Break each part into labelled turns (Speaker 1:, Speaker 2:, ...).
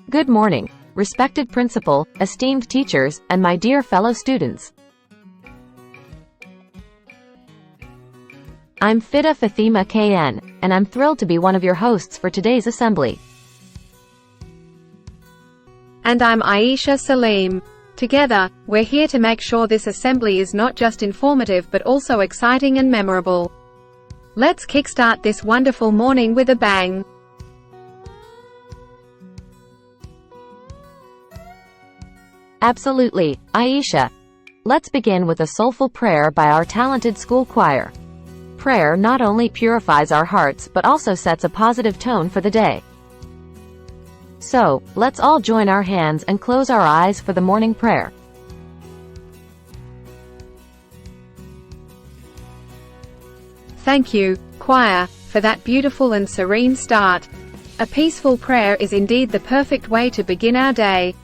Speaker 1: Good morning, respected principal, esteemed teachers, and my dear fellow students. I'm Fida Fatima KN, and I'm thrilled to be one of your hosts for today's assembly.
Speaker 2: And I'm Aisha Salim. Together, we're here to make sure this assembly is not just informative but also exciting and memorable. Let's kickstart this wonderful morning with a bang.
Speaker 1: Absolutely, Aisha. Let's begin with a soulful prayer by our talented school choir. Prayer not only purifies our hearts but also sets a positive tone for the day. So, let's all join our hands and close our eyes for the morning prayer.
Speaker 2: Thank you, choir, for that beautiful and serene start. A peaceful prayer is indeed the perfect way to begin our day.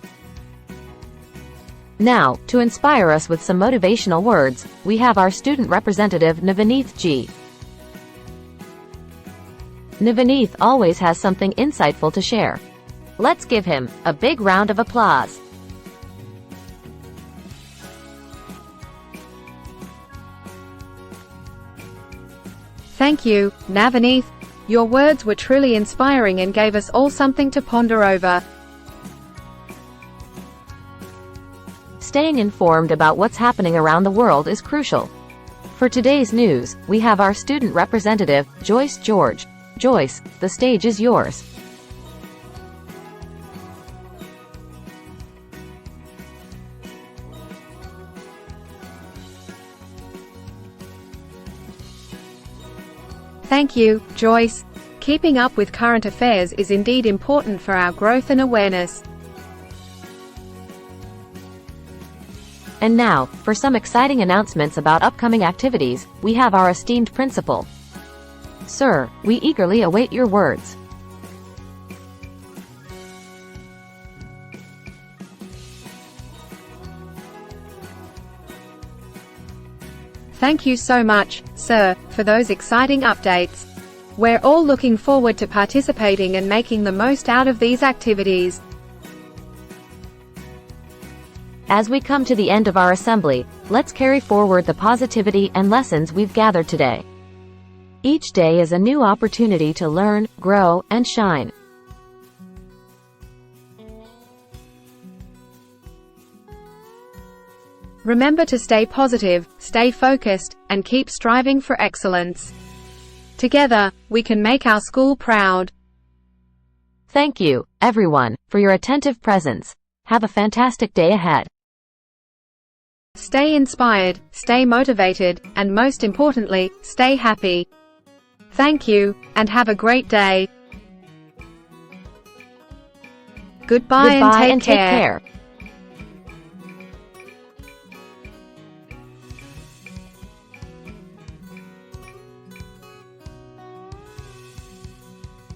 Speaker 1: Now, to inspire us with some motivational words, we have our student representative Navaneeth G. Navaneeth always has something insightful to share. Let's give him a big round of applause.
Speaker 2: Thank you, Navaneeth. Your words were truly inspiring and gave us all something to ponder over.
Speaker 1: Staying informed about what's happening around the world is crucial. For today's news, we have our student representative, Joyce George. Joyce, the stage is yours.
Speaker 2: Thank you, Joyce. Keeping up with current affairs is indeed important for our growth and awareness.
Speaker 1: And now, for some exciting announcements about upcoming activities, we have our esteemed principal. Sir, we eagerly await your words.
Speaker 2: Thank you so much, sir, for those exciting updates. We're all looking forward to participating and making the most out of these activities.
Speaker 1: As we come to the end of our assembly, let's carry forward the positivity and lessons we've gathered today. Each day is a new opportunity to learn, grow, and shine.
Speaker 2: Remember to stay positive, stay focused, and keep striving for excellence. Together, we can make our school proud.
Speaker 1: Thank you, everyone, for your attentive presence. Have a fantastic day ahead.
Speaker 2: Stay inspired, stay motivated, and most importantly, stay happy. Thank you, and have a great day. Goodbye and take care.